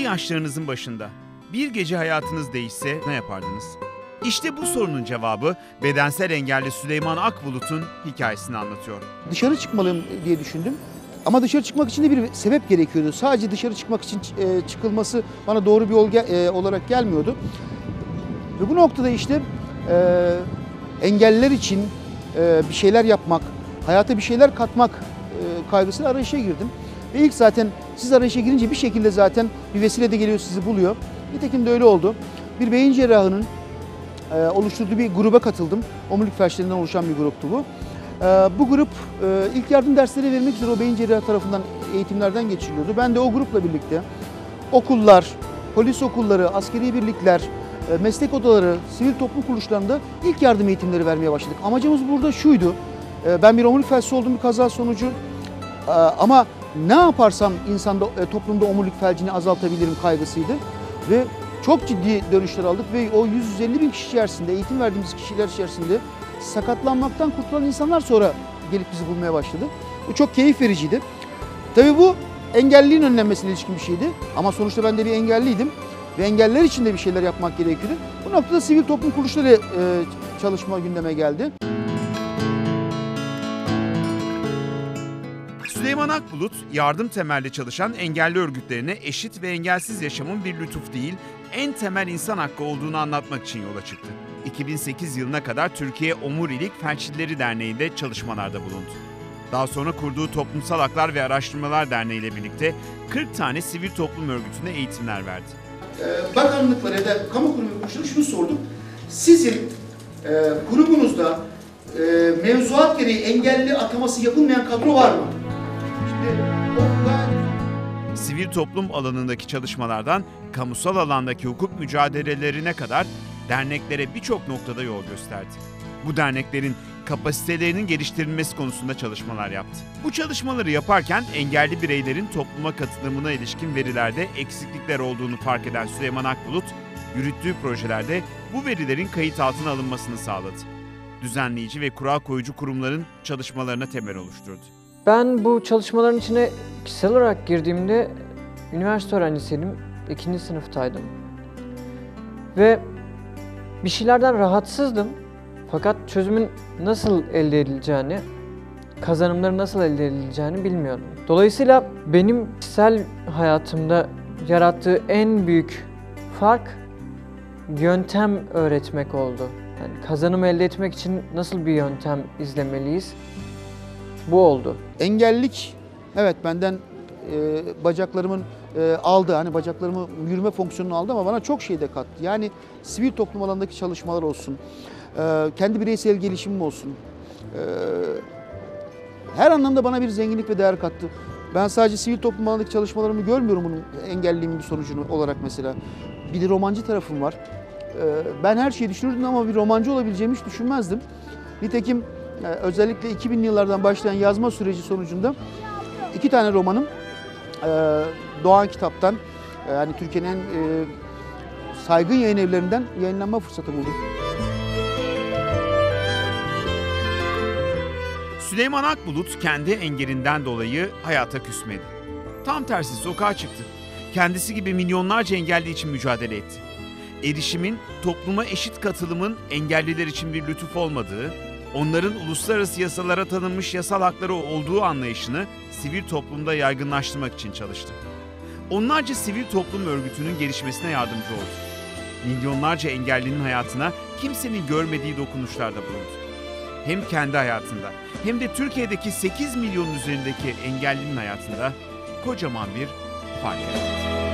yaşlarınızın başında bir gece hayatınız değişse ne yapardınız? İşte bu sorunun cevabı bedensel engelli Süleyman Akbulut'un hikayesini anlatıyor. Dışarı çıkmalıyım diye düşündüm. Ama dışarı çıkmak için de bir sebep gerekiyordu. Sadece dışarı çıkmak için çıkılması bana doğru bir yol olarak gelmiyordu. Ve bu noktada işte engelliler için bir şeyler yapmak, hayata bir şeyler katmak kaygısıyla arayışa girdim. Ve ilk zaten siz arayışa girince bir şekilde zaten bir vesile de geliyor, sizi buluyor. Nitekim de öyle oldu. Bir beyin cerrahının oluşturduğu bir gruba katıldım. Omurilik felçlerinden oluşan bir gruptu bu. Bu grup ilk yardım dersleri vermek üzere o beyin cerrahı tarafından eğitimlerden geçiriliyordu. Ben de o grupla birlikte okullar, polis okulları, askeri birlikler, meslek odaları, sivil toplum kuruluşlarında ilk yardım eğitimleri vermeye başladık. Amacımız burada şuydu. Ben bir omurilik felçlisi oldum bir kaza sonucu. Ama ne yaparsam insanda, toplumda omurilik felcini azaltabilirim kaygısıydı. Ve çok ciddi dönüşler aldık ve o 150 bin kişi içerisinde, eğitim verdiğimiz kişiler içerisinde sakatlanmaktan kurtulan insanlar sonra gelip bizi bulmaya başladı. Bu çok keyif vericiydi. Tabii bu engelliliğin önlenmesine ilişkin bir şeydi. Ama sonuçta ben de bir engelliydim. Ve engelliler için de bir şeyler yapmak gerekiyordu. Bu noktada sivil toplum kuruluşları çalışma gündeme geldi. Süleyman Akbulut, yardım temelli çalışan engelli örgütlerine eşit ve engelsiz yaşamın bir lütuf değil, en temel insan hakkı olduğunu anlatmak için yola çıktı. 2008 yılına kadar Türkiye Omurilik Felçlileri Derneği'nde çalışmalarda bulundu. Daha sonra kurduğu Toplumsal Haklar ve Araştırmalar Derneği ile birlikte 40 tane sivil toplum örgütüne eğitimler verdi. Bakanlıklara ya da kamu kurumu kuruluşlarına şunu sorduk. Sizin grubunuzda mevzuat gereği engelli ataması yapılmayan kadro var mı? Sivil toplum alanındaki çalışmalardan kamusal alandaki hukuk mücadelelerine kadar derneklere birçok noktada yol gösterdi. Bu derneklerin kapasitelerinin geliştirilmesi konusunda çalışmalar yaptı. Bu çalışmaları yaparken engelli bireylerin topluma katılımına ilişkin verilerde eksiklikler olduğunu fark eden Süleyman Akbulut, yürüttüğü projelerde bu verilerin kayıt altına alınmasını sağladı. Düzenleyici ve kural koyucu kurumların çalışmalarına temel oluşturdu. Ben bu çalışmaların içine kişisel olarak girdiğimde üniversite öğrencisiydim, 2. sınıftaydım. Ve bir şeylerden rahatsızdım. Fakat çözümün nasıl elde edileceğini, kazanımların nasıl elde edileceğini bilmiyordum. Dolayısıyla benim kişisel hayatımda yarattığı en büyük fark yöntem öğretmek oldu. Yani kazanım elde etmek için nasıl bir yöntem izlemeliyiz? Bu oldu. Engellilik, evet benden bacaklarımın aldı, hani bacaklarımı yürüme fonksiyonunu aldı ama bana çok şey de kattı. Yani sivil toplum alanındaki çalışmalar olsun, kendi bireysel gelişimim olsun. Her anlamda bana bir zenginlik ve değer kattı. Ben sadece sivil toplum alanındaki çalışmalarımı görmüyorum bunun engelliliğimin bir sonucunu olarak mesela. Bir de romancı tarafım var. Ben her şeyi düşünürdüm ama bir romancı olabileceğimi hiç düşünmezdim. Nitekim özellikle 2000'li yıllardan başlayan yazma süreci sonucunda 2 tane romanım Doğan Kitap'tan, yani Türkiye'nin en saygın yayın evlerinden yayınlanma fırsatı buldum. Süleyman Akbulut kendi engelinden dolayı hayata küsmedi. Tam tersi sokağa çıktı. Kendisi gibi milyonlarca engelli için mücadele etti. Erişimin, topluma eşit katılımın engelliler için bir lütuf olmadığı, onların uluslararası yasalara tanınmış yasal hakları olduğu anlayışını sivil toplumda yaygınlaştırmak için çalıştı. Onlarca sivil toplum örgütünün gelişmesine yardımcı oldu. Milyonlarca engellinin hayatına kimsenin görmediği dokunuşlarda bulundu. Hem kendi hayatında hem de Türkiye'deki 8 milyonun üzerindeki engellinin hayatında kocaman bir fark yarattı.